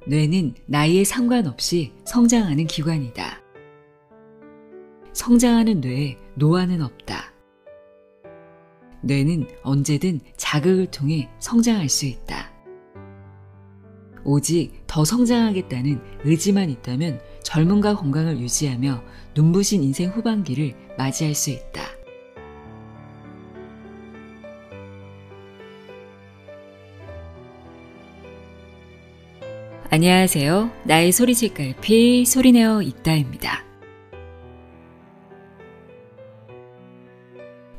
뇌는 나이에 상관없이 성장하는 기관이다. 성장하는 뇌에 노화는 없다. 뇌는 언제든 자극을 통해 성장할 수 있다. 오직 더 성장하겠다는 의지만 있다면 젊음과 건강을 유지하며 눈부신 인생 후반기를 맞이할 수 있다. 안녕하세요. 나의 소리책갈피 소리내어 읽다입니다.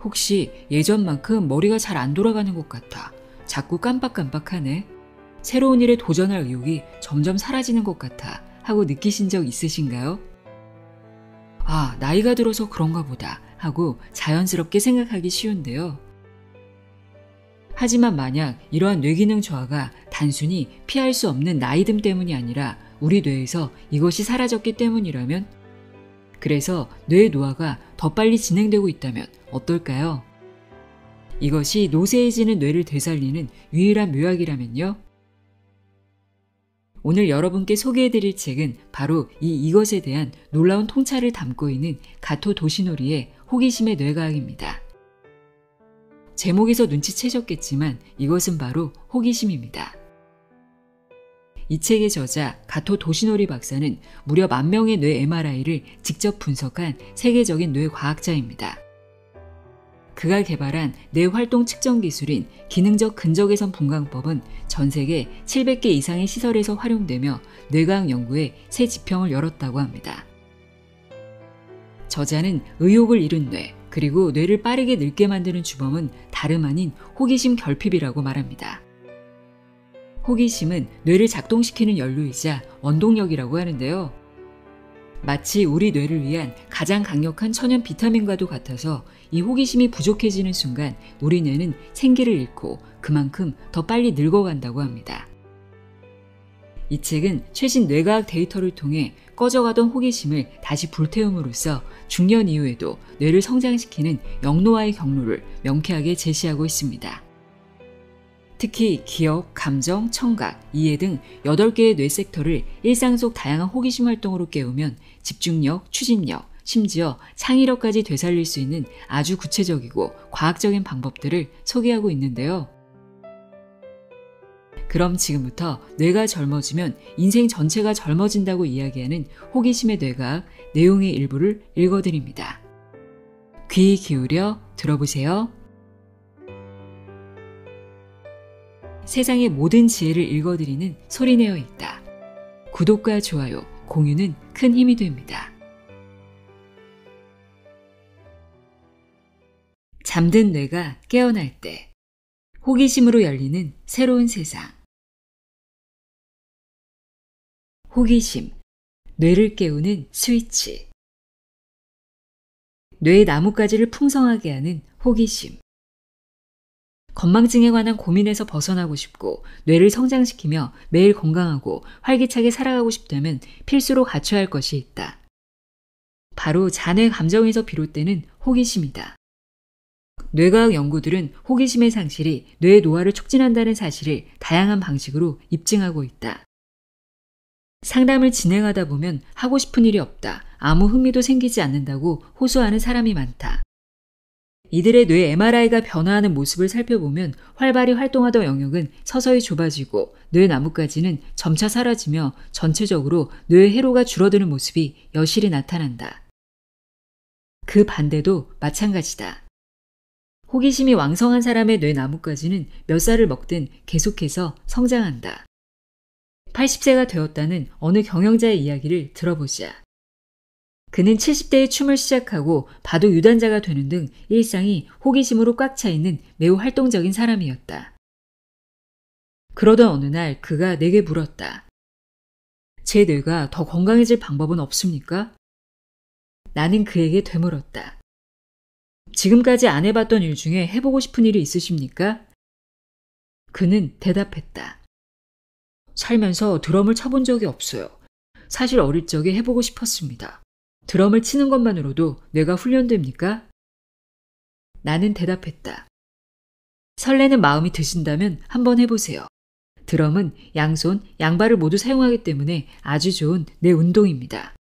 혹시 예전만큼 머리가 잘 안 돌아가는 것 같아. 자꾸 깜빡깜빡하네. 새로운 일에 도전할 의욕이 점점 사라지는 것 같아 하고 느끼신 적 있으신가요? 아, 나이가 들어서 그런가 보다 하고 자연스럽게 생각하기 쉬운데요. 하지만 만약 이러한 뇌기능 저하가 단순히 피할 수 없는 나이듦 때문이 아니라 우리 뇌에서 이것이 사라졌기 때문이라면, 그래서 뇌의 노화가 더 빨리 진행되고 있다면 어떨까요? 이것이 노쇠해지는 뇌를 되살리는 유일한 묘약이라면요? 오늘 여러분께 소개해드릴 책은 바로 이것에 대한 놀라운 통찰을 담고 있는 가토 도시노리의 호기심의 뇌과학입니다. 제목에서 눈치채셨겠지만 이것은 바로 호기심입니다. 이 책의 저자 가토 도시노리 박사는 무려 10,000명의 뇌 MRI를 직접 분석한 세계적인 뇌과학자입니다. 그가 개발한 뇌활동 측정 기술인 기능적 근적외선 분광법은 전 세계 700개 이상의 시설에서 활용되며 뇌과학 연구에 새 지평을 열었다고 합니다. 저자는 의욕을 잃은 뇌, 그리고 뇌를 빠르게 늙게 만드는 주범은 다름 아닌 호기심 결핍이라고 말합니다. 호기심은 뇌를 작동시키는 연료이자 원동력이라고 하는데요. 마치 우리 뇌를 위한 가장 강력한 천연 비타민과도 같아서 이 호기심이 부족해지는 순간 우리 뇌는 생기를 잃고 그만큼 더 빨리 늙어간다고 합니다. 이 책은 최신 뇌과학 데이터를 통해 꺼져가던 호기심을 다시 불태움으로써 중년 이후에도 뇌를 성장시키는 영노화의 경로를 명쾌하게 제시하고 있습니다. 특히 기억, 감정, 청각, 이해 등 8개의 뇌 섹터를 일상 속 다양한 호기심 활동으로 깨우면 집중력, 추진력, 심지어 창의력까지 되살릴 수 있는 아주 구체적이고 과학적인 방법들을 소개하고 있는데요. 그럼 지금부터 뇌가 젊어지면 인생 전체가 젊어진다고 이야기하는 호기심의 뇌과학 내용의 일부를 읽어드립니다. 귀 기울여 들어보세요. 세상의 모든 지혜를 읽어드리는 소리내어 읽다. 구독과 좋아요, 공유는 큰 힘이 됩니다. 잠든 뇌가 깨어날 때 호기심으로 열리는 새로운 세상. 호기심, 뇌를 깨우는 스위치. 뇌의 나뭇가지를 풍성하게 하는 호기심. 건망증에 관한 고민에서 벗어나고 싶고 뇌를 성장시키며 매일 건강하고 활기차게 살아가고 싶다면 필수로 갖춰야 할 것이 있다. 바로 자뇌 감정에서 비롯되는 호기심이다. 뇌과학 연구들은 호기심의 상실이 뇌의 노화를 촉진한다는 사실을 다양한 방식으로 입증하고 있다. 상담을 진행하다 보면 하고 싶은 일이 없다, 아무 흥미도 생기지 않는다고 호소하는 사람이 많다. 이들의 뇌 MRI가 변화하는 모습을 살펴보면 활발히 활동하던 영역은 서서히 좁아지고 뇌 나뭇가지는 점차 사라지며 전체적으로 뇌의 해로가 줄어드는 모습이 여실히 나타난다. 그 반대도 마찬가지다. 호기심이 왕성한 사람의 뇌 나뭇가지는 몇 살을 먹든 계속해서 성장한다. 80세가 되었다는 어느 경영자의 이야기를 들어보자. 그는 70대에 춤을 시작하고 바둑 유단자가 되는 등 일상이 호기심으로 꽉 차 있는 매우 활동적인 사람이었다. 그러던 어느 날 그가 내게 물었다. 제 뇌가 더 건강해질 방법은 없습니까? 나는 그에게 되물었다. 지금까지 안 해봤던 일 중에 해보고 싶은 일이 있으십니까? 그는 대답했다. 살면서 드럼을 쳐본 적이 없어요. 사실 어릴 적에 해보고 싶었습니다. 드럼을 치는 것만으로도 뇌가 훈련됩니까? 나는 대답했다. 설레는 마음이 드신다면 한번 해보세요. 드럼은 양손, 양발을 모두 사용하기 때문에 아주 좋은 내 운동입니다.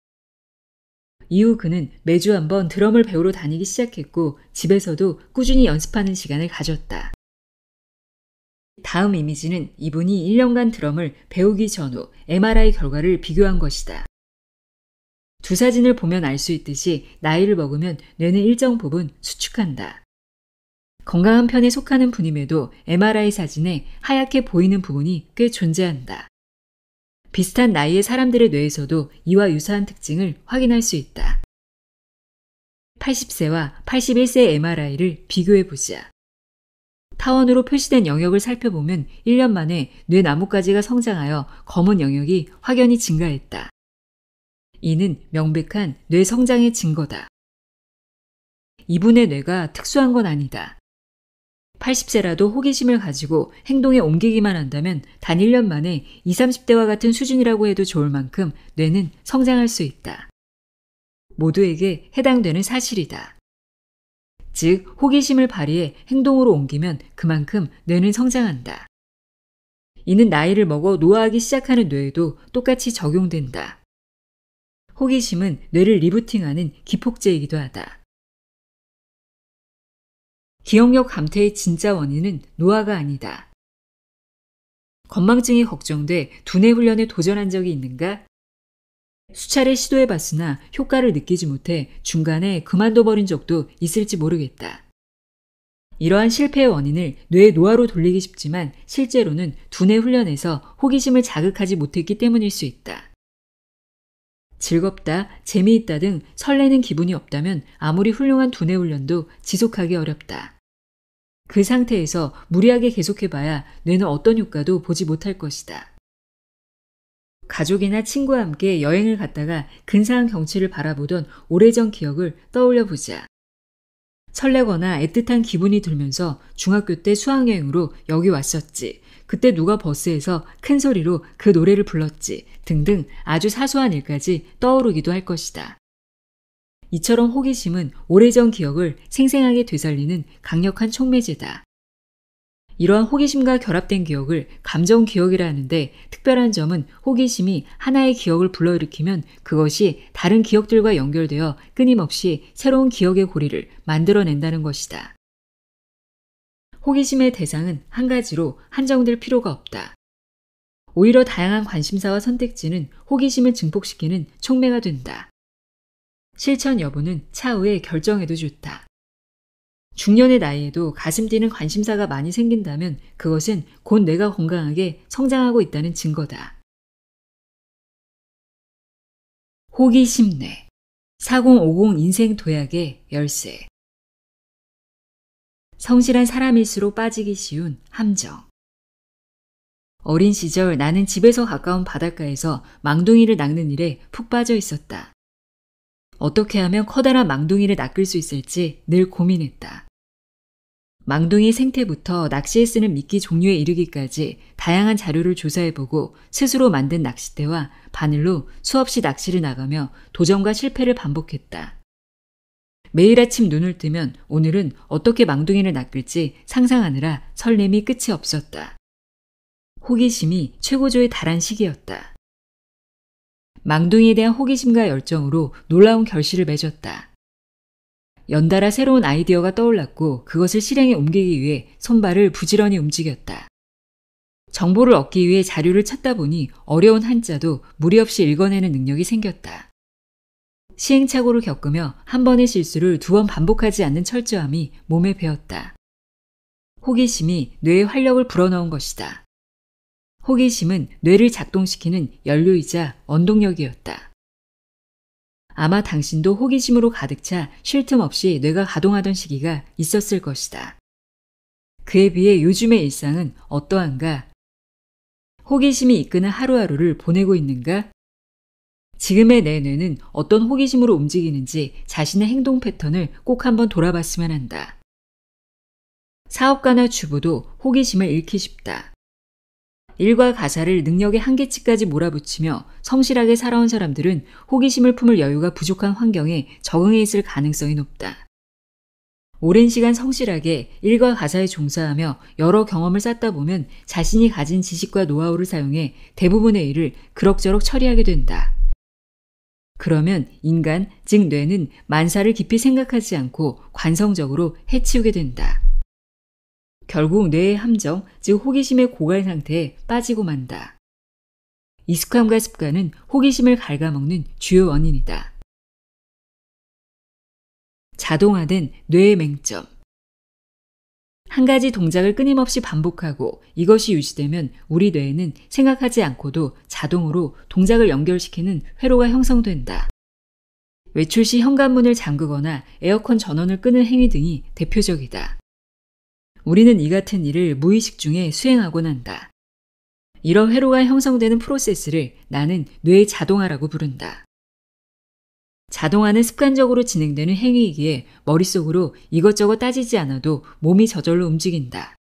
이후 그는 매주 한번 드럼을 배우러 다니기 시작했고 집에서도 꾸준히 연습하는 시간을 가졌다. 다음 이미지는 이분이 1년간 드럼을 배우기 전후 MRI 결과를 비교한 것이다. 두 사진을 보면 알 수 있듯이 나이를 먹으면 뇌는 일정 부분 수축한다. 건강한 편에 속하는 분임에도 MRI 사진에 하얗게 보이는 부분이 꽤 존재한다. 비슷한 나이의 사람들의 뇌에서도 이와 유사한 특징을 확인할 수 있다. 80세와 81세의 MRI를 비교해보자. 타원으로 표시된 영역을 살펴보면 1년 만에 뇌 나뭇가지가 성장하여 검은 영역이 확연히 증가했다. 이는 명백한 뇌 성장의 증거다. 이분의 뇌가 특수한 건 아니다. 80세라도 호기심을 가지고 행동에 옮기기만 한다면 단 1년 만에 20, 30대와 같은 수준이라고 해도 좋을 만큼 뇌는 성장할 수 있다. 모두에게 해당되는 사실이다. 즉, 호기심을 발휘해 행동으로 옮기면 그만큼 뇌는 성장한다. 이는 나이를 먹어 노화하기 시작하는 뇌에도 똑같이 적용된다. 호기심은 뇌를 리부팅하는 기폭제이기도 하다. 기억력 감퇴의 진짜 원인은 노화가 아니다. 건망증이 걱정돼 두뇌 훈련에 도전한 적이 있는가? 수차례 시도해봤으나 효과를 느끼지 못해 중간에 그만둬버린 적도 있을지 모르겠다. 이러한 실패의 원인을 뇌의 노화로 돌리기 쉽지만 실제로는 두뇌 훈련에서 호기심을 자극하지 못했기 때문일 수 있다. 즐겁다, 재미있다 등 설레는 기분이 없다면 아무리 훌륭한 두뇌 훈련도 지속하기 어렵다. 그 상태에서 무리하게 계속해봐야 뇌는 어떤 효과도 보지 못할 것이다. 가족이나 친구와 함께 여행을 갔다가 근사한 경치를 바라보던 오래전 기억을 떠올려보자. 설레거나 애틋한 기분이 들면서 중학교 때 수학여행으로 여기 왔었지. 그때 누가 버스에서 큰 소리로 그 노래를 불렀지. 등등 아주 사소한 일까지 떠오르기도 할 것이다. 이처럼 호기심은 오래전 기억을 생생하게 되살리는 강력한 촉매제다. 이러한 호기심과 결합된 기억을 감정기억이라 하는데 특별한 점은 호기심이 하나의 기억을 불러일으키면 그것이 다른 기억들과 연결되어 끊임없이 새로운 기억의 고리를 만들어낸다는 것이다. 호기심의 대상은 한 가지로 한정될 필요가 없다. 오히려 다양한 관심사와 선택지는 호기심을 증폭시키는 촉매가 된다. 실천 여부는 차후에 결정해도 좋다. 중년의 나이에도 가슴 뛰는 관심사가 많이 생긴다면 그것은 곧 뇌가 건강하게 성장하고 있다는 증거다. 호기심뇌 4050 인생 도약의 열쇠. 성실한 사람일수록 빠지기 쉬운 함정. 어린 시절 나는 집에서 가까운 바닷가에서 망둥이를 낚는 일에 푹 빠져 있었다. 어떻게 하면 커다란 망둥이를 낚을 수 있을지 늘 고민했다. 망둥이 생태부터 낚시에 쓰는 미끼 종류에 이르기까지 다양한 자료를 조사해보고 스스로 만든 낚싯대와 바늘로 수없이 낚시를 나가며 도전과 실패를 반복했다. 매일 아침 눈을 뜨면 오늘은 어떻게 망둥이를 낚을지 상상하느라 설렘이 끝이 없었다. 호기심이 최고조에 달한 시기였다. 망둥이에 대한 호기심과 열정으로 놀라운 결실을 맺었다. 연달아 새로운 아이디어가 떠올랐고 그것을 실행에 옮기기 위해 손발을 부지런히 움직였다. 정보를 얻기 위해 자료를 찾다 보니 어려운 한자도 무리 없이 읽어내는 능력이 생겼다. 시행착오를 겪으며 한 번의 실수를 2번 반복하지 않는 철저함이 몸에 배었다. 호기심이 뇌의 활력을 불어넣은 것이다. 호기심은 뇌를 작동시키는 연료이자 원동력이었다. 아마 당신도 호기심으로 가득 차 쉴 틈 없이 뇌가 가동하던 시기가 있었을 것이다. 그에 비해 요즘의 일상은 어떠한가? 호기심이 이끄는 하루하루를 보내고 있는가? 지금의 내 뇌는 어떤 호기심으로 움직이는지 자신의 행동 패턴을 꼭 한번 돌아봤으면 한다. 사업가나 주부도 호기심을 잃기 쉽다. 일과 가사를 능력의 한계치까지 몰아붙이며 성실하게 살아온 사람들은 호기심을 품을 여유가 부족한 환경에 적응해 있을 가능성이 높다. 오랜 시간 성실하게 일과 가사에 종사하며 여러 경험을 쌓다 보면 자신이 가진 지식과 노하우를 사용해 대부분의 일을 그럭저럭 처리하게 된다. 그러면 인간, 즉 뇌는 만사를 깊이 생각하지 않고 관성적으로 해치우게 된다. 결국 뇌의 함정, 즉 호기심의 고갈 상태에 빠지고 만다. 익숙함과 습관은 호기심을 갉아먹는 주요 원인이다. 자동화된 뇌의 맹점. 한 가지 동작을 끊임없이 반복하고 이것이 유지되면 우리 뇌에는 생각하지 않고도 자동으로 동작을 연결시키는 회로가 형성된다. 외출 시 현관문을 잠그거나 에어컨 전원을 끄는 행위 등이 대표적이다. 우리는 이 같은 일을 무의식 중에 수행하곤 한다. 이런 회로가 형성되는 프로세스를 나는 뇌의 자동화라고 부른다. 자동화는 습관적으로 진행되는 행위이기에 머릿속으로 이것저것 따지지 않아도 몸이 저절로 움직인다.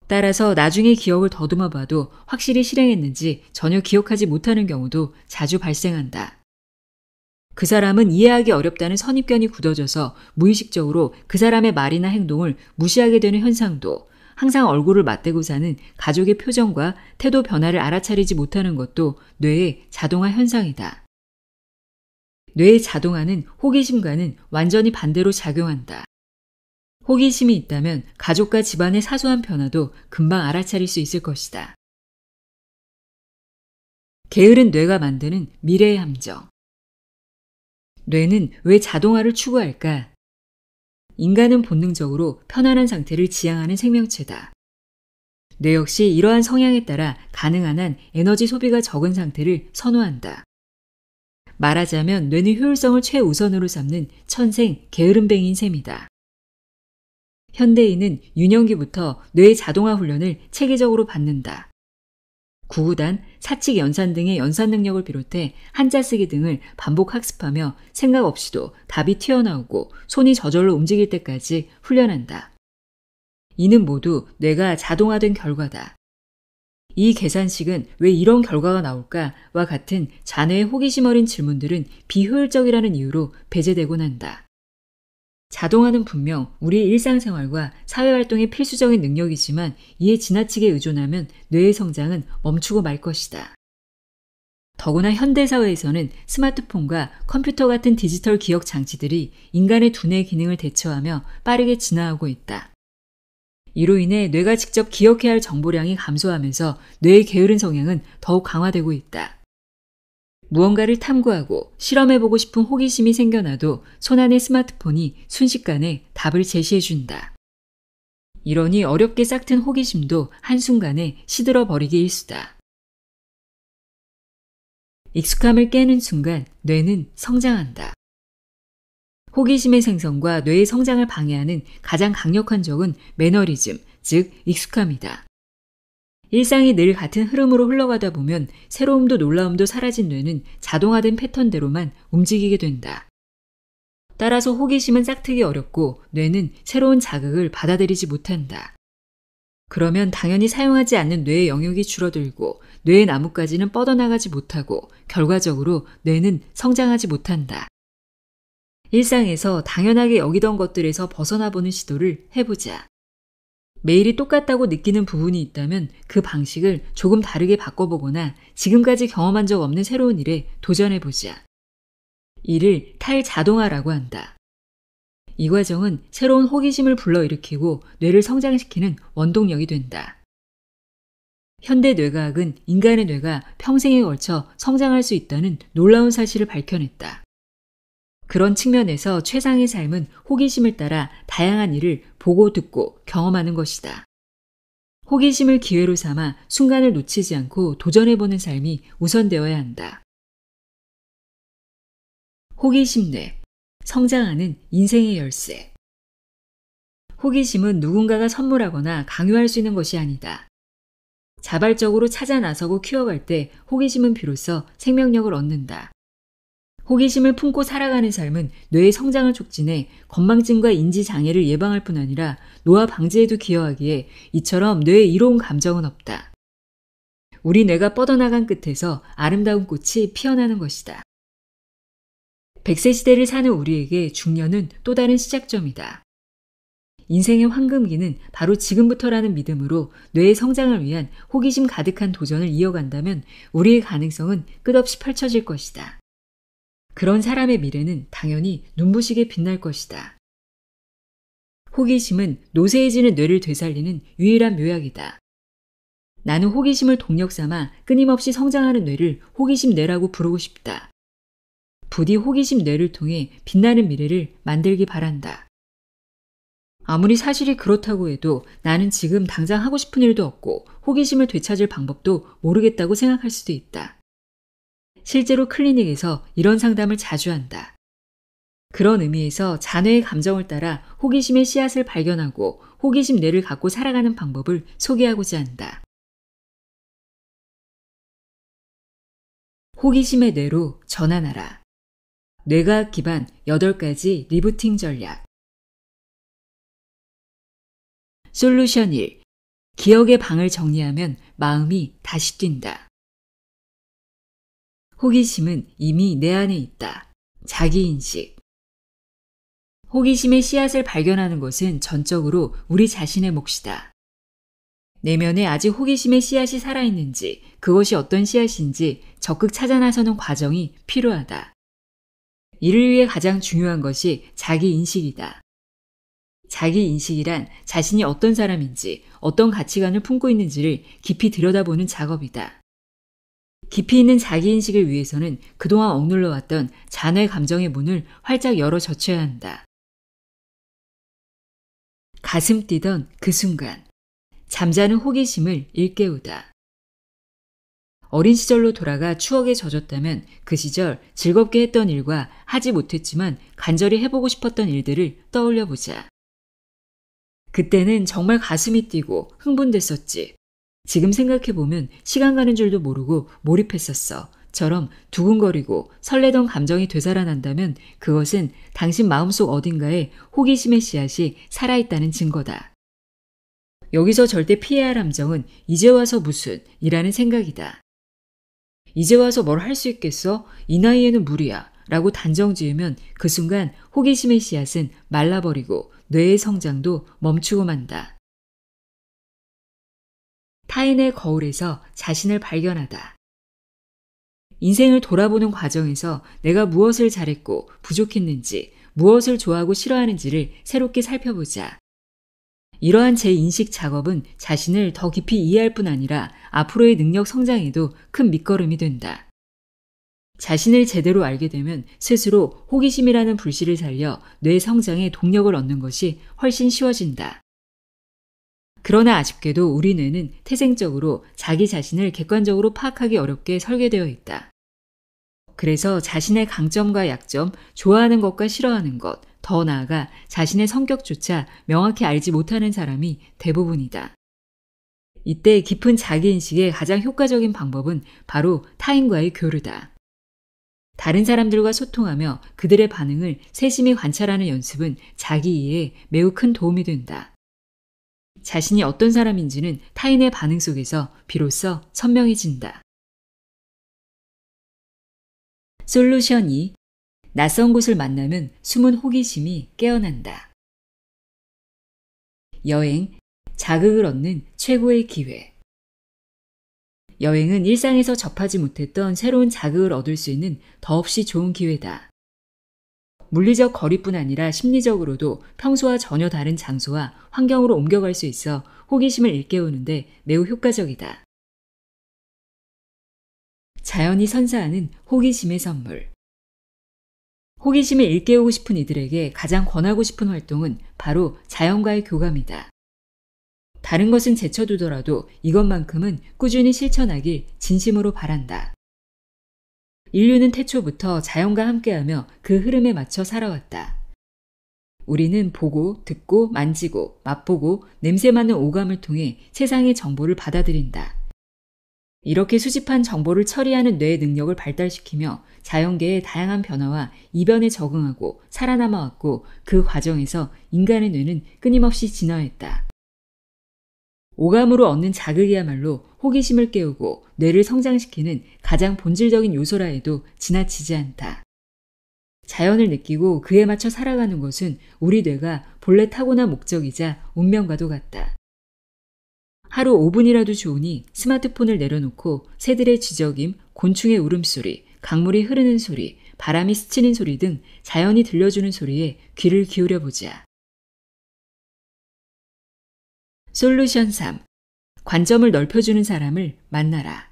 따라서 나중에 기억을 더듬어 봐도 확실히 실행했는지 전혀 기억하지 못하는 경우도 자주 발생한다. 그 사람은 이해하기 어렵다는 선입견이 굳어져서 무의식적으로 그 사람의 말이나 행동을 무시하게 되는 현상도, 항상 얼굴을 맞대고 사는 가족의 표정과 태도 변화를 알아차리지 못하는 것도 뇌의 자동화 현상이다. 뇌의 자동화는 호기심과는 완전히 반대로 작용한다. 호기심이 있다면 가족과 집안의 사소한 변화도 금방 알아차릴 수 있을 것이다. 게으른 뇌가 만드는 미래의 함정. 뇌는 왜 자동화를 추구할까? 인간은 본능적으로 편안한 상태를 지향하는 생명체다. 뇌 역시 이러한 성향에 따라 가능한 한 에너지 소비가 적은 상태를 선호한다. 말하자면 뇌는 효율성을 최우선으로 삼는 천생 게으름뱅이인 셈이다. 현대인은 유년기부터 뇌의 자동화 훈련을 체계적으로 받는다. 구구단, 사칙 연산 등의 연산 능력을 비롯해 한자 쓰기 등을 반복 학습하며 생각 없이도 답이 튀어나오고 손이 저절로 움직일 때까지 훈련한다. 이는 모두 뇌가 자동화된 결과다. 이 계산식은 왜 이런 결과가 나올까와 같은 자네의 호기심 어린 질문들은 비효율적이라는 이유로 배제되곤 한다. 자동화는 분명 우리의 일상생활과 사회활동의 필수적인 능력이지만 이에 지나치게 의존하면 뇌의 성장은 멈추고 말 것이다. 더구나 현대사회에서는 스마트폰과 컴퓨터 같은 디지털 기억 장치들이 인간의 두뇌 기능을 대처하며 빠르게 진화하고 있다. 이로 인해 뇌가 직접 기억해야 할 정보량이 감소하면서 뇌의 게으른 성향은 더욱 강화되고 있다. 무언가를 탐구하고 실험해보고 싶은 호기심이 생겨나도 손안의 스마트폰이 순식간에 답을 제시해준다. 이러니 어렵게 싹튼 호기심도 한순간에 시들어버리기 일쑤다. 익숙함을 깨는 순간 뇌는 성장한다. 호기심의 생성과 뇌의 성장을 방해하는 가장 강력한 적은 매너리즘, 즉 익숙함이다. 일상이 늘 같은 흐름으로 흘러가다 보면 새로움도 놀라움도 사라진 뇌는 자동화된 패턴대로만 움직이게 된다. 따라서 호기심은 싹트기 어렵고 뇌는 새로운 자극을 받아들이지 못한다. 그러면 당연히 사용하지 않는 뇌의 영역이 줄어들고 뇌의 나뭇가지는 뻗어나가지 못하고 결과적으로 뇌는 성장하지 못한다. 일상에서 당연하게 여기던 것들에서 벗어나보는 시도를 해보자. 매일이 똑같다고 느끼는 부분이 있다면 그 방식을 조금 다르게 바꿔보거나 지금까지 경험한 적 없는 새로운 일에 도전해보자. 이를 탈자동화라고 한다. 이 과정은 새로운 호기심을 불러일으키고 뇌를 성장시키는 원동력이 된다. 현대 뇌과학은 인간의 뇌가 평생에 걸쳐 성장할 수 있다는 놀라운 사실을 밝혀냈다. 그런 측면에서 최상의 삶은 호기심을 따라 다양한 일을 보고 듣고 경험하는 것이다. 호기심을 기회로 삼아 순간을 놓치지 않고 도전해보는 삶이 우선되어야 한다. 호기심 뇌, 성장하는 인생의 열쇠. 호기심은 누군가가 선물하거나 강요할 수 있는 것이 아니다. 자발적으로 찾아 나서고 키워갈 때 호기심은 비로소 생명력을 얻는다. 호기심을 품고 살아가는 삶은 뇌의 성장을 촉진해 건망증과 인지장애를 예방할 뿐 아니라 노화 방지에도 기여하기에 이처럼 뇌에 이로운 감정은 없다. 우리 뇌가 뻗어나간 끝에서 아름다운 꽃이 피어나는 것이다. 100세 시대를 사는 우리에게 중년은 또 다른 시작점이다. 인생의 황금기는 바로 지금부터라는 믿음으로 뇌의 성장을 위한 호기심 가득한 도전을 이어간다면 우리의 가능성은 끝없이 펼쳐질 것이다. 그런 사람의 미래는 당연히 눈부시게 빛날 것이다. 호기심은 노쇠해지는 뇌를 되살리는 유일한 묘약이다. 나는 호기심을 동력 삼아 끊임없이 성장하는 뇌를 호기심 뇌라고 부르고 싶다. 부디 호기심 뇌를 통해 빛나는 미래를 만들기 바란다. 아무리 사실이 그렇다고 해도 나는 지금 당장 하고 싶은 일도 없고 호기심을 되찾을 방법도 모르겠다고 생각할 수도 있다. 실제로 클리닉에서 이런 상담을 자주 한다. 그런 의미에서 자뇌의 감정을 따라 호기심의 씨앗을 발견하고 호기심 뇌를 갖고 살아가는 방법을 소개하고자 한다. 호기심의 뇌로 전환하라. 뇌과학 기반 8가지 리부팅 전략. 솔루션 1. 기억의 방을 정리하면 마음이 다시 뛴다. 호기심은 이미 내 안에 있다. 자기인식. 호기심의 씨앗을 발견하는 것은 전적으로 우리 자신의 몫이다. 내면에 아직 호기심의 씨앗이 살아있는지, 그것이 어떤 씨앗인지 적극 찾아 나서는 과정이 필요하다. 이를 위해 가장 중요한 것이 자기인식이다. 자기인식이란 자신이 어떤 사람인지, 어떤 가치관을 품고 있는지를 깊이 들여다보는 작업이다. 깊이 있는 자기인식을 위해서는 그동안 억눌러왔던 자뇌 감정의 문을 활짝 열어 젖혀야 한다. 가슴 뛰던 그 순간, 잠자는 호기심을 일깨우다. 어린 시절로 돌아가 추억에 젖었다면 그 시절 즐겁게 했던 일과 하지 못했지만 간절히 해보고 싶었던 일들을 떠올려보자. 그때는 정말 가슴이 뛰고 흥분됐었지. 지금 생각해보면 시간 가는 줄도 모르고 몰입했었어. 처럼 두근거리고 설레던 감정이 되살아난다면 그것은 당신 마음속 어딘가에 호기심의 씨앗이 살아있다는 증거다. 여기서 절대 피해야 할 함정은 이제 와서 무슨 이라는 생각이다. 이제 와서 뭘 할 수 있겠어? 이 나이에는 무리야 라고 단정 지으면 그 순간 호기심의 씨앗은 말라버리고 뇌의 성장도 멈추고 만다. 타인의 거울에서 자신을 발견하다. 인생을 돌아보는 과정에서 내가 무엇을 잘했고 부족했는지, 무엇을 좋아하고 싫어하는지를 새롭게 살펴보자. 이러한 재인식 작업은 자신을 더 깊이 이해할 뿐 아니라 앞으로의 능력 성장에도 큰 밑거름이 된다. 자신을 제대로 알게 되면 스스로 호기심이라는 불씨를 살려 뇌 성장에 동력을 얻는 것이 훨씬 쉬워진다. 그러나 아쉽게도 우리 뇌는 태생적으로 자기 자신을 객관적으로 파악하기 어렵게 설계되어 있다. 그래서 자신의 강점과 약점, 좋아하는 것과 싫어하는 것, 더 나아가 자신의 성격조차 명확히 알지 못하는 사람이 대부분이다. 이때 깊은 자기인식의 가장 효과적인 방법은 바로 타인과의 교류다. 다른 사람들과 소통하며 그들의 반응을 세심히 관찰하는 연습은 자기 이해에 매우 큰 도움이 된다. 자신이 어떤 사람인지는 타인의 반응 속에서 비로소 선명해진다. 솔루션 2. 낯선 곳을 만나면 숨은 호기심이 깨어난다. 여행, 자극을 얻는 최고의 기회. 여행은 일상에서 접하지 못했던 새로운 자극을 얻을 수 있는 더없이 좋은 기회다. 물리적 거리뿐 아니라 심리적으로도 평소와 전혀 다른 장소와 환경으로 옮겨갈 수 있어 호기심을 일깨우는데 매우 효과적이다. 자연이 선사하는 호기심의 선물. 호기심을 일깨우고 싶은 이들에게 가장 권하고 싶은 활동은 바로 자연과의 교감이다. 다른 것은 제쳐두더라도 이것만큼은 꾸준히 실천하길 진심으로 바란다. 인류는 태초부터 자연과 함께하며 그 흐름에 맞춰 살아왔다. 우리는 보고, 듣고, 만지고, 맛보고, 냄새 맡는 오감을 통해 세상의 정보를 받아들인다. 이렇게 수집한 정보를 처리하는 뇌의 능력을 발달시키며 자연계의 다양한 변화와 이변에 적응하고 살아남아왔고 그 과정에서 인간의 뇌는 끊임없이 진화했다. 오감으로 얻는 자극이야말로 호기심을 깨우고 뇌를 성장시키는 가장 본질적인 요소라 해도 지나치지 않다. 자연을 느끼고 그에 맞춰 살아가는 것은 우리 뇌가 본래 타고난 목적이자 운명과도 같다. 하루 5분이라도 좋으니 스마트폰을 내려놓고 새들의 지저귐, 곤충의 울음소리, 강물이 흐르는 소리, 바람이 스치는 소리 등 자연이 들려주는 소리에 귀를 기울여 보자. 솔루션 3. 관점을 넓혀주는 사람을 만나라.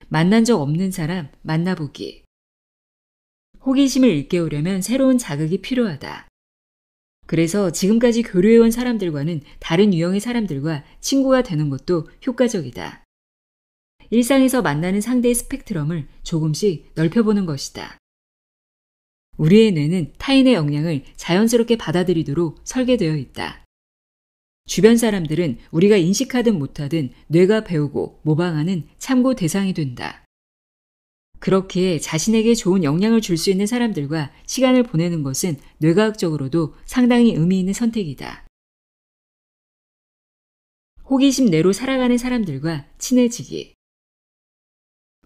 만난 적 없는 사람 만나보기. 호기심을 일깨우려면 새로운 자극이 필요하다. 그래서 지금까지 교류해온 사람들과는 다른 유형의 사람들과 친구가 되는 것도 효과적이다. 일상에서 만나는 상대의 스펙트럼을 조금씩 넓혀보는 것이다. 우리의 뇌는 타인의 영향을 자연스럽게 받아들이도록 설계되어 있다. 주변 사람들은 우리가 인식하든 못하든 뇌가 배우고 모방하는 참고 대상이 된다. 그렇기에 자신에게 좋은 영향을 줄 수 있는 사람들과 시간을 보내는 것은 뇌과학적으로도 상당히 의미 있는 선택이다. 호기심 내로 살아가는 사람들과 친해지기.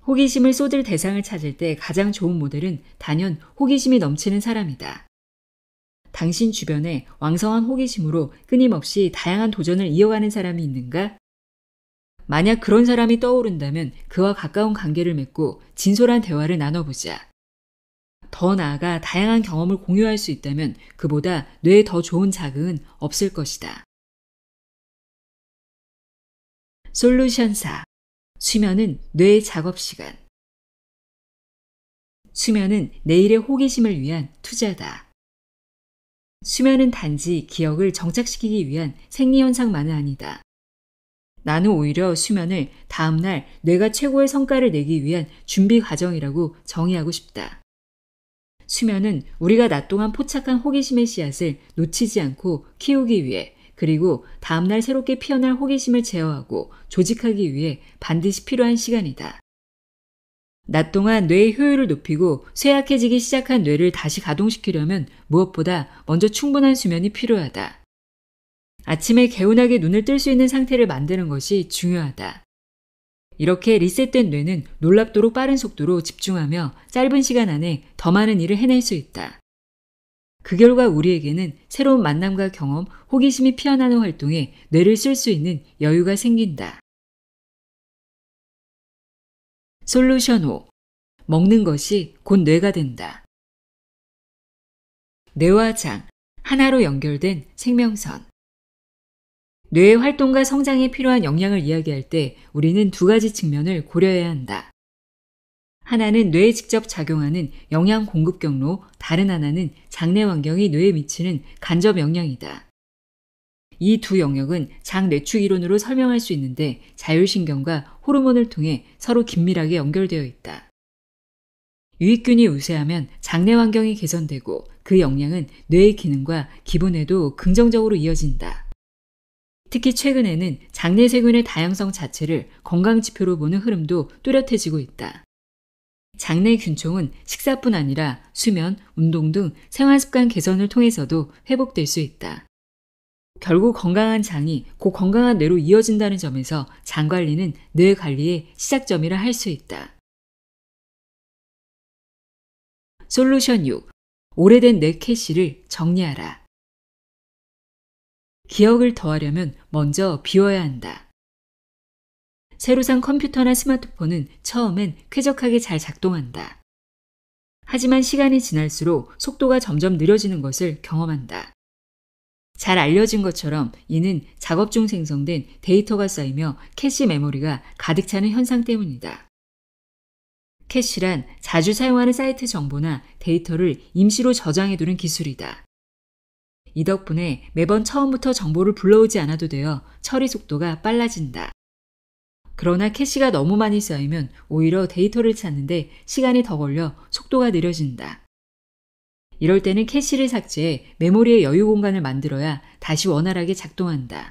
호기심을 쏟을 대상을 찾을 때 가장 좋은 모델은 단연 호기심이 넘치는 사람이다. 당신 주변에 왕성한 호기심으로 끊임없이 다양한 도전을 이어가는 사람이 있는가? 만약 그런 사람이 떠오른다면 그와 가까운 관계를 맺고 진솔한 대화를 나눠보자. 더 나아가 다양한 경험을 공유할 수 있다면 그보다 뇌에 더 좋은 자극은 없을 것이다. 솔루션 4. 수면은 뇌의 작업 시간. 수면은 내일의 호기심을 위한 투자다. 수면은 단지 기억을 정착시키기 위한 생리현상만은 아니다. 나는 오히려 수면을 다음날 뇌가 최고의 성과를 내기 위한 준비 과정이라고 정의하고 싶다. 수면은 우리가 낮 동안 포착한 호기심의 씨앗을 놓치지 않고 키우기 위해, 그리고 다음날 새롭게 피어날 호기심을 제어하고 조직하기 위해 반드시 필요한 시간이다. 낮 동안 뇌의 효율을 높이고 쇠약해지기 시작한 뇌를 다시 가동시키려면 무엇보다 먼저 충분한 수면이 필요하다. 아침에 개운하게 눈을 뜰 수 있는 상태를 만드는 것이 중요하다. 이렇게 리셋된 뇌는 놀랍도록 빠른 속도로 집중하며 짧은 시간 안에 더 많은 일을 해낼 수 있다. 그 결과 우리에게는 새로운 만남과 경험, 호기심이 피어나는 활동에 뇌를 쓸 수 있는 여유가 생긴다. 솔루션 5. 먹는 것이 곧 뇌가 된다. 뇌와 장, 하나로 연결된 생명선. 뇌의 활동과 성장에 필요한 영양을 이야기할 때 우리는 두 가지 측면을 고려해야 한다. 하나는 뇌에 직접 작용하는 영양 공급 경로, 다른 하나는 장내 환경이 뇌에 미치는 간접 영향이다. 이 두 영역은 장 뇌축 이론으로 설명할 수 있는데 자율신경과 호르몬을 통해 서로 긴밀하게 연결되어 있다. 유익균이 우세하면 장내 환경이 개선되고 그 영향은 뇌의 기능과 기분에도 긍정적으로 이어진다. 특히 최근에는 장내 세균의 다양성 자체를 건강지표로 보는 흐름도 뚜렷해지고 있다. 장내 균총은 식사뿐 아니라 수면, 운동 등 생활습관 개선을 통해서도 회복될 수 있다. 결국 건강한 장이 곧 건강한 뇌로 이어진다는 점에서 장 관리는 뇌 관리의 시작점이라 할 수 있다. 솔루션 6. 오래된 뇌 캐시를 정리하라. 기억을 더하려면 먼저 비워야 한다. 새로 산 컴퓨터나 스마트폰은 처음엔 쾌적하게 잘 작동한다. 하지만 시간이 지날수록 속도가 점점 느려지는 것을 경험한다. 잘 알려진 것처럼 이는 작업 중 생성된 데이터가 쌓이며 캐시 메모리가 가득 차는 현상 때문이다. 캐시란 자주 사용하는 사이트 정보나 데이터를 임시로 저장해두는 기술이다. 이 덕분에 매번 처음부터 정보를 불러오지 않아도 되어 처리 속도가 빨라진다. 그러나 캐시가 너무 많이 쌓이면 오히려 데이터를 찾는데 시간이 더 걸려 속도가 느려진다. 이럴 때는 캐시를 삭제해 메모리의 여유 공간을 만들어야 다시 원활하게 작동한다.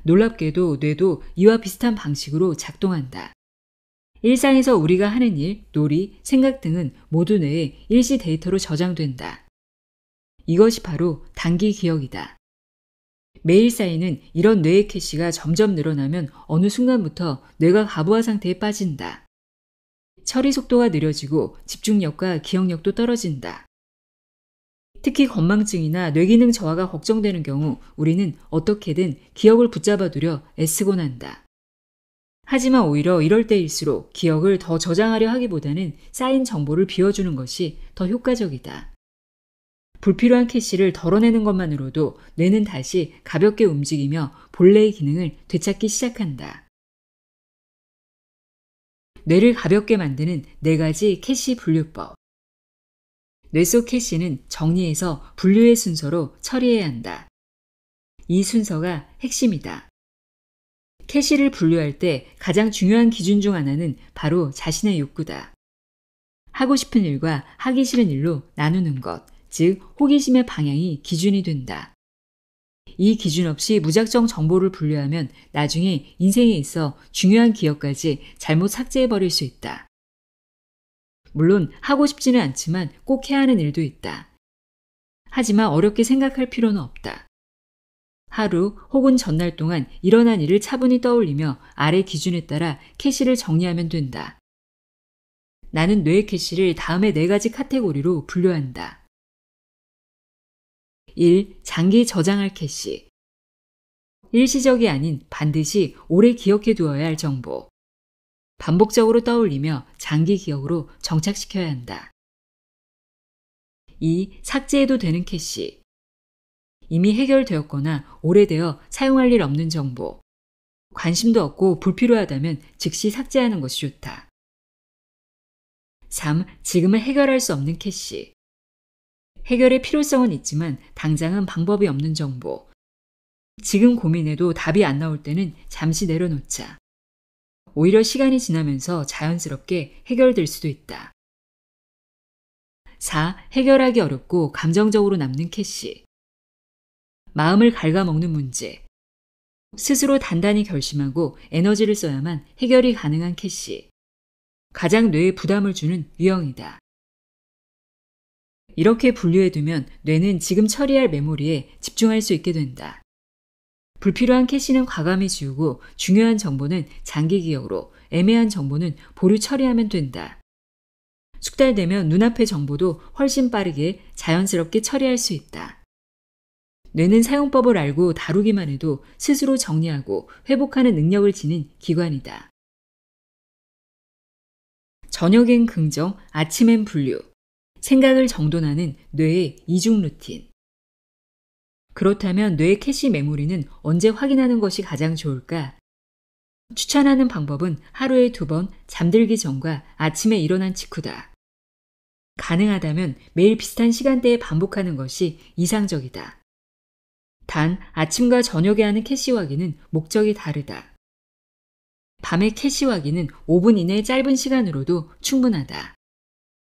놀랍게도 뇌도 이와 비슷한 방식으로 작동한다. 일상에서 우리가 하는 일, 놀이, 생각 등은 모두 뇌에 일시 데이터로 저장된다. 이것이 바로 단기 기억이다. 매일 쌓이는 이런 뇌의 캐시가 점점 늘어나면 어느 순간부터 뇌가 가부화 상태에 빠진다. 처리 속도가 느려지고 집중력과 기억력도 떨어진다. 특히 건망증이나 뇌기능 저하가 걱정되는 경우 우리는 어떻게든 기억을 붙잡아두려 애쓰곤 한다. 하지만 오히려 이럴 때일수록 기억을 더 저장하려 하기보다는 쌓인 정보를 비워주는 것이 더 효과적이다. 불필요한 캐시를 덜어내는 것만으로도 뇌는 다시 가볍게 움직이며 본래의 기능을 되찾기 시작한다. 뇌를 가볍게 만드는 4가지 캐시 분류법. 뇌 속 캐시는 정리해서 분류의 순서로 처리해야 한다. 이 순서가 핵심이다. 캐시를 분류할 때 가장 중요한 기준 중 하나는 바로 자신의 욕구다. 하고 싶은 일과 하기 싫은 일로 나누는 것, 즉 호기심의 방향이 기준이 된다. 이 기준 없이 무작정 정보를 분류하면 나중에 인생에 있어 중요한 기억까지 잘못 삭제해버릴 수 있다. 물론 하고 싶지는 않지만 꼭 해야 하는 일도 있다. 하지만 어렵게 생각할 필요는 없다. 하루 혹은 전날 동안 일어난 일을 차분히 떠올리며 아래 기준에 따라 캐시를 정리하면 된다. 나는 뇌의 캐시를 다음의 4가지 카테고리로 분류한다. 1. 장기 저장할 캐시. 일시적이 아닌 반드시 오래 기억해 두어야 할 정보. 반복적으로 떠올리며 장기 기억으로 정착시켜야 한다. 2. 삭제해도 되는 캐시. 이미 해결되었거나 오래되어 사용할 일 없는 정보. 관심도 없고 불필요하다면 즉시 삭제하는 것이 좋다. 3. 지금은 해결할 수 없는 캐시. 해결의 필요성은 있지만 당장은 방법이 없는 정보. 지금 고민해도 답이 안 나올 때는 잠시 내려놓자. 오히려 시간이 지나면서 자연스럽게 해결될 수도 있다. 4. 해결하기 어렵고 감정적으로 남는 캐시. 마음을 갉아먹는 문제. 스스로 단단히 결심하고 에너지를 써야만 해결이 가능한 캐시. 가장 뇌에 부담을 주는 유형이다. 이렇게 분류해두면 뇌는 지금 처리할 메모리에 집중할 수 있게 된다. 불필요한 캐시는 과감히 지우고 중요한 정보는 장기 기억으로, 애매한 정보는 보류 처리하면 된다. 숙달되면 눈앞의 정보도 훨씬 빠르게 자연스럽게 처리할 수 있다. 뇌는 사용법을 알고 다루기만 해도 스스로 정리하고 회복하는 능력을 지닌 기관이다. 저녁엔 긍정, 아침엔 분류. 생각을 정돈하는 뇌의 이중 루틴. 그렇다면 뇌의 캐시 메모리는 언제 확인하는 것이 가장 좋을까? 추천하는 방법은 하루에 2번 잠들기 전과 아침에 일어난 직후다. 가능하다면 매일 비슷한 시간대에 반복하는 것이 이상적이다. 단 아침과 저녁에 하는 캐시 확인은 목적이 다르다. 밤의 캐시 확인은 5분 이내의 짧은 시간으로도 충분하다.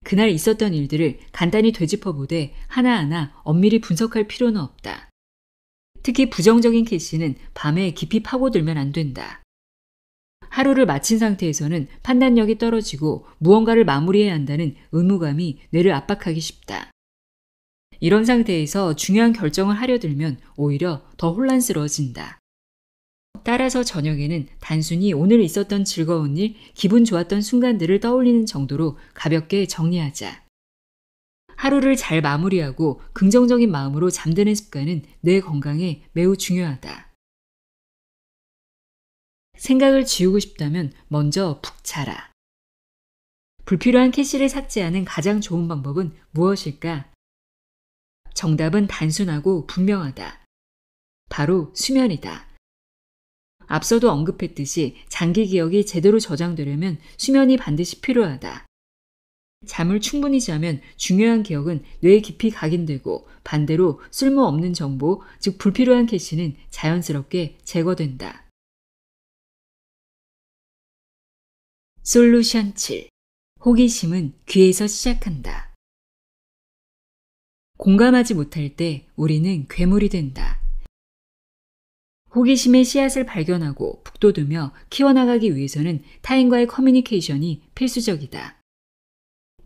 그날 있었던 일들을 간단히 되짚어보되 하나하나 엄밀히 분석할 필요는 없다. 특히 부정적인 캐시는 밤에 깊이 파고들면 안 된다. 하루를 마친 상태에서는 판단력이 떨어지고 무언가를 마무리해야 한다는 의무감이 뇌를 압박하기 쉽다. 이런 상태에서 중요한 결정을 하려 들면 오히려 더 혼란스러워진다. 따라서 저녁에는 단순히 오늘 있었던 즐거운 일, 기분 좋았던 순간들을 떠올리는 정도로 가볍게 정리하자. 하루를 잘 마무리하고 긍정적인 마음으로 잠드는 습관은 뇌 건강에 매우 중요하다. 생각을 지우고 싶다면 먼저 푹 자라. 불필요한 캐시를 삭제하는 가장 좋은 방법은 무엇일까? 정답은 단순하고 분명하다. 바로 수면이다. 앞서도 언급했듯이 장기 기억이 제대로 저장되려면 수면이 반드시 필요하다. 잠을 충분히 자면 중요한 기억은 뇌에 깊이 각인되고 반대로 쓸모없는 정보, 즉 불필요한 캐시는 자연스럽게 제거된다. 솔루션 7. 호기심은 귀에서 시작한다. 공감하지 못할 때 우리는 괴물이 된다. 호기심의 씨앗을 발견하고 북돋우며 키워나가기 위해서는 타인과의 커뮤니케이션이 필수적이다.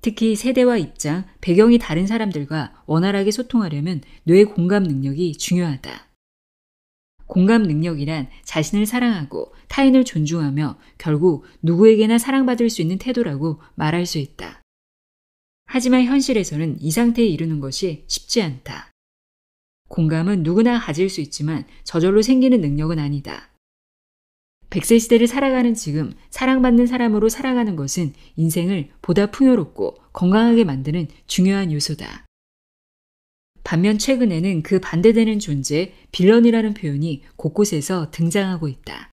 특히 세대와 입장, 배경이 다른 사람들과 원활하게 소통하려면 뇌의 공감 능력이 중요하다. 공감 능력이란 자신을 사랑하고 타인을 존중하며 결국 누구에게나 사랑받을 수 있는 태도라고 말할 수 있다. 하지만 현실에서는 이 상태에 이르는 것이 쉽지 않다. 공감은 누구나 가질 수 있지만 저절로 생기는 능력은 아니다. 100세 시대를 살아가는 지금 사랑받는 사람으로 살아가는 것은 인생을 보다 풍요롭고 건강하게 만드는 중요한 요소다. 반면 최근에는 그 반대되는 존재, 빌런이라는 표현이 곳곳에서 등장하고 있다.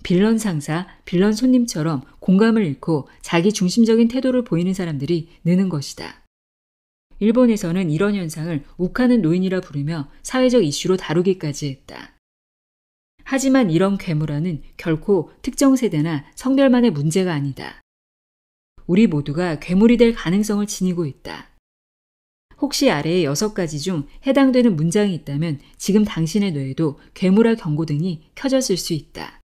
빌런 상사, 빌런 손님처럼 공감을 잃고 자기 중심적인 태도를 보이는 사람들이 느는 것이다. 일본에서는 이런 현상을 욱하는 노인이라 부르며 사회적 이슈로 다루기까지 했다. 하지만 이런 괴물화는 결코 특정 세대나 성별만의 문제가 아니다. 우리 모두가 괴물이 될 가능성을 지니고 있다. 혹시 아래의 6가지 중 해당되는 문장이 있다면 지금 당신의 뇌에도 괴물화 경고등이 켜졌을 수 있다.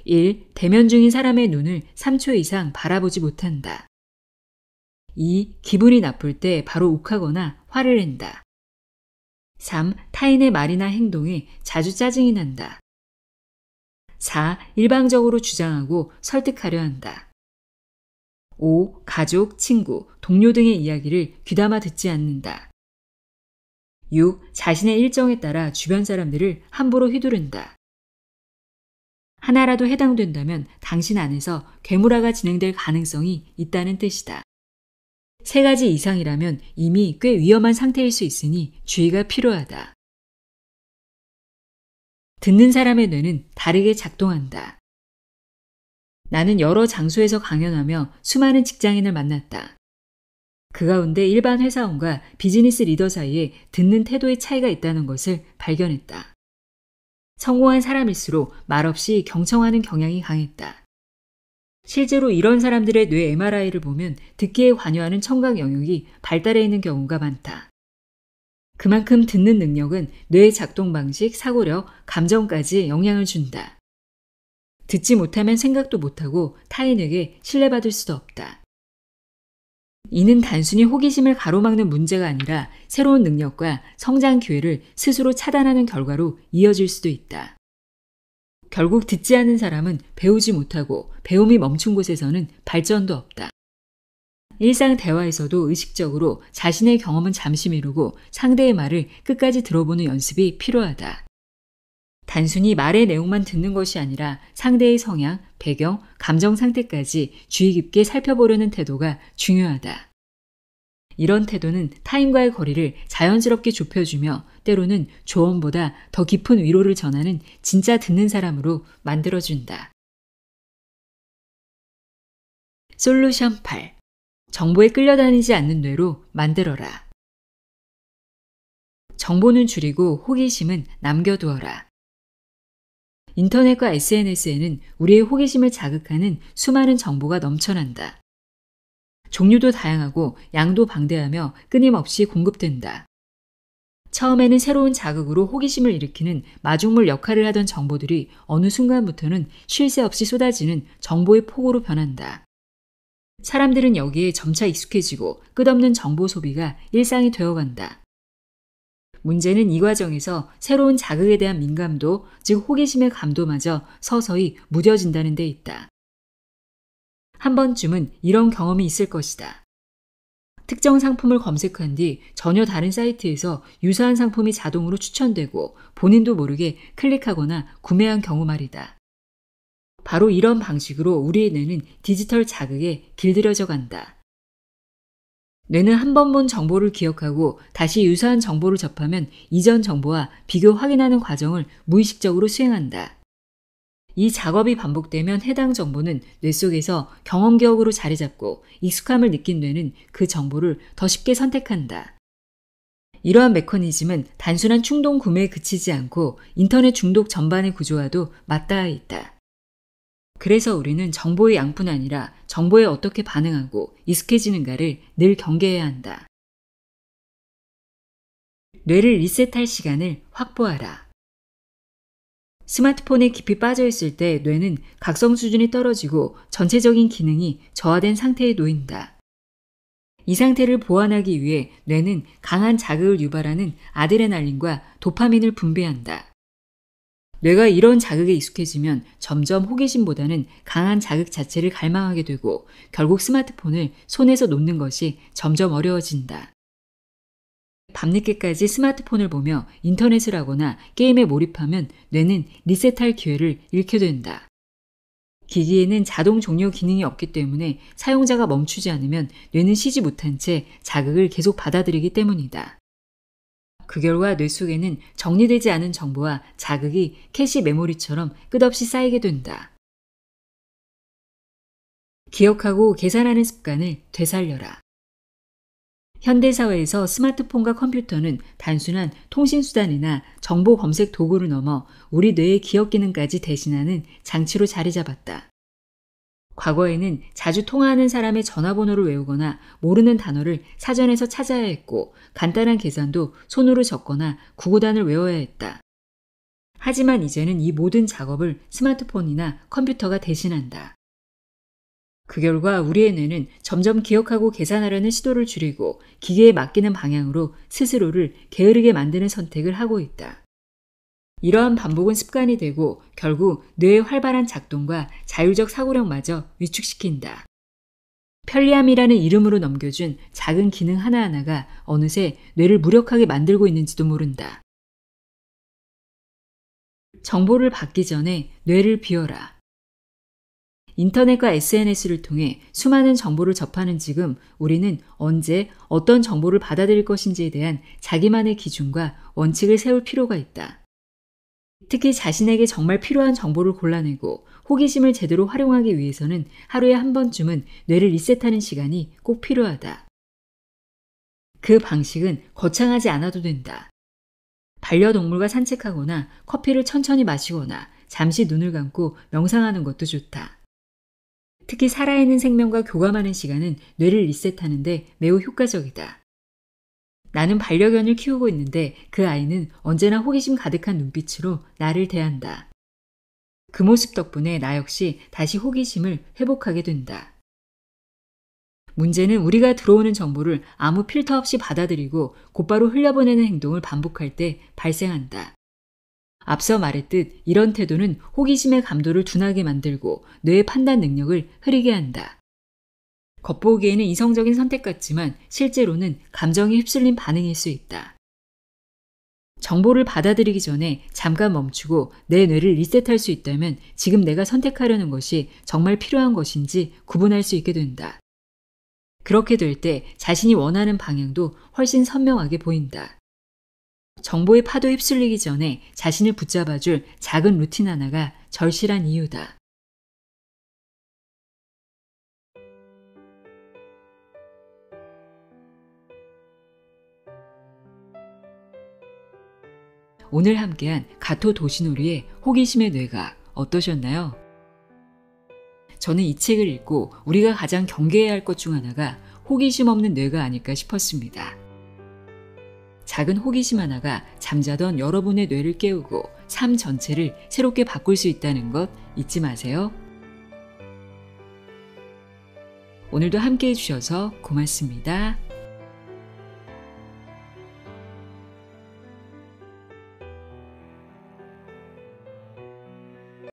1. 대면 중인 사람의 눈을 3초 이상 바라보지 못한다. 2. 기분이 나쁠 때 바로 욱하거나 화를 낸다. 3. 타인의 말이나 행동에 자주 짜증이 난다. 4. 일방적으로 주장하고 설득하려 한다. 5. 가족, 친구, 동료 등의 이야기를 귀담아 듣지 않는다. 6. 자신의 일정에 따라 주변 사람들을 함부로 휘두른다. 하나라도 해당된다면 당신 안에서 괴물화가 진행될 가능성이 있다는 뜻이다. 3가지 이상이라면 이미 꽤 위험한 상태일 수 있으니 주의가 필요하다. 듣는 사람의 뇌는 다르게 작동한다. 나는 여러 장소에서 강연하며 수많은 직장인을 만났다. 그 가운데 일반 회사원과 비즈니스 리더 사이에 듣는 태도의 차이가 있다는 것을 발견했다. 성공한 사람일수록 말없이 경청하는 경향이 강했다. 실제로 이런 사람들의 뇌 MRI를 보면 듣기에 관여하는 청각 영역이 발달해 있는 경우가 많다. 그만큼 듣는 능력은 뇌의 작동 방식, 사고력, 감정까지 영향을 준다. 듣지 못하면 생각도 못하고 타인에게 신뢰받을 수도 없다. 이는 단순히 호기심을 가로막는 문제가 아니라 새로운 능력과 성장 기회를 스스로 차단하는 결과로 이어질 수도 있다. 결국 듣지 않는 사람은 배우지 못하고 배움이 멈춘 곳에서는 발전도 없다. 일상 대화에서도 의식적으로 자신의 경험은 잠시 미루고 상대의 말을 끝까지 들어보는 연습이 필요하다. 단순히 말의 내용만 듣는 것이 아니라 상대의 성향, 배경, 감정 상태까지 주의 깊게 살펴보려는 태도가 중요하다. 이런 태도는 타인과의 거리를 자연스럽게 좁혀주며 때로는 조언보다 더 깊은 위로를 전하는 진짜 듣는 사람으로 만들어준다. 솔루션 8. 정보에 끌려다니지 않는 뇌로 만들어라. 정보는 줄이고 호기심은 남겨두어라. 인터넷과 SNS에는 우리의 호기심을 자극하는 수많은 정보가 넘쳐난다. 종류도 다양하고 양도 방대하며 끊임없이 공급된다. 처음에는 새로운 자극으로 호기심을 일으키는 마중물 역할을 하던 정보들이 어느 순간부터는 쉴 새 없이 쏟아지는 정보의 폭우로 변한다. 사람들은 여기에 점차 익숙해지고 끝없는 정보 소비가 일상이 되어간다. 문제는 이 과정에서 새로운 자극에 대한 민감도, 즉 호기심의 감도마저 서서히 무뎌진다는 데 있다. 한 번쯤은 이런 경험이 있을 것이다. 특정 상품을 검색한 뒤 전혀 다른 사이트에서 유사한 상품이 자동으로 추천되고 본인도 모르게 클릭하거나 구매한 경우 말이다. 바로 이런 방식으로 우리의 뇌는 디지털 자극에 길들여져 간다. 뇌는 한 번 본 정보를 기억하고 다시 유사한 정보를 접하면 이전 정보와 비교 확인하는 과정을 무의식적으로 수행한다. 이 작업이 반복되면 해당 정보는 뇌 속에서 경험 기억으로 자리 잡고 익숙함을 느낀 뇌는 그 정보를 더 쉽게 선택한다. 이러한 메커니즘은 단순한 충동 구매에 그치지 않고 인터넷 중독 전반의 구조와도 맞닿아 있다. 그래서 우리는 정보의 양뿐 아니라 정보에 어떻게 반응하고 익숙해지는가를 늘 경계해야 한다. 뇌를 리셋할 시간을 확보하라. 스마트폰에 깊이 빠져 있을 때 뇌는 각성 수준이 떨어지고 전체적인 기능이 저하된 상태에 놓인다. 이 상태를 보완하기 위해 뇌는 강한 자극을 유발하는 아드레날린과 도파민을 분비한다. 뇌가 이런 자극에 익숙해지면 점점 호기심보다는 강한 자극 자체를 갈망하게 되고 결국 스마트폰을 손에서 놓는 것이 점점 어려워진다. 밤늦게까지 스마트폰을 보며 인터넷을 하거나 게임에 몰입하면 뇌는 리셋할 기회를 잃게 된다. 기기에는 자동 종료 기능이 없기 때문에 사용자가 멈추지 않으면 뇌는 쉬지 못한 채 자극을 계속 받아들이기 때문이다. 그 결과 뇌 속에는 정리되지 않은 정보와 자극이 캐시 메모리처럼 끝없이 쌓이게 된다. 기억하고 계산하는 습관을 되살려라. 현대사회에서 스마트폰과 컴퓨터는 단순한 통신수단이나 정보 검색 도구를 넘어 우리 뇌의 기억 기능까지 대신하는 장치로 자리 잡았다. 과거에는 자주 통화하는 사람의 전화번호를 외우거나 모르는 단어를 사전에서 찾아야 했고 간단한 계산도 손으로 적거나 구구단을 외워야 했다. 하지만 이제는 이 모든 작업을 스마트폰이나 컴퓨터가 대신한다. 그 결과 우리의 뇌는 점점 기억하고 계산하려는 시도를 줄이고 기계에 맡기는 방향으로 스스로를 게으르게 만드는 선택을 하고 있다. 이러한 반복은 습관이 되고 결국 뇌의 활발한 작동과 자율적 사고력마저 위축시킨다. 편리함이라는 이름으로 넘겨준 작은 기능 하나하나가 어느새 뇌를 무력하게 만들고 있는지도 모른다. 정보를 받기 전에 뇌를 비워라. 인터넷과 SNS를 통해 수많은 정보를 접하는 지금 우리는 언제 어떤 정보를 받아들일 것인지에 대한 자기만의 기준과 원칙을 세울 필요가 있다. 특히 자신에게 정말 필요한 정보를 골라내고 호기심을 제대로 활용하기 위해서는 하루에 한 번쯤은 뇌를 리셋하는 시간이 꼭 필요하다. 그 방식은 거창하지 않아도 된다. 반려동물과 산책하거나 커피를 천천히 마시거나 잠시 눈을 감고 명상하는 것도 좋다. 특히 살아있는 생명과 교감하는 시간은 뇌를 리셋하는 데 매우 효과적이다. 나는 반려견을 키우고 있는데 그 아이는 언제나 호기심 가득한 눈빛으로 나를 대한다. 그 모습 덕분에 나 역시 다시 호기심을 회복하게 된다. 문제는 우리가 들어오는 정보를 아무 필터 없이 받아들이고 곧바로 흘려보내는 행동을 반복할 때 발생한다. 앞서 말했듯 이런 태도는 호기심의 감도를 둔하게 만들고 뇌의 판단 능력을 흐리게 한다. 겉보기에는 이성적인 선택 같지만 실제로는 감정에 휩쓸린 반응일 수 있다. 정보를 받아들이기 전에 잠깐 멈추고 내 뇌를 리셋할 수 있다면 지금 내가 선택하려는 것이 정말 필요한 것인지 구분할 수 있게 된다. 그렇게 될 때 자신이 원하는 방향도 훨씬 선명하게 보인다. 정보의 파도에 휩쓸리기 전에 자신을 붙잡아줄 작은 루틴 하나가 절실한 이유다. 오늘 함께한 가토 도시노리의 호기심의 뇌가 어떠셨나요? 저는 이 책을 읽고 우리가 가장 경계해야 할 것 중 하나가 호기심 없는 뇌가 아닐까 싶었습니다. 작은 호기심 하나가 잠자던 여러분의 뇌를 깨우고 삶 전체를 새롭게 바꿀 수 있다는 것 잊지 마세요. 오늘도 함께해 주셔서 고맙습니다.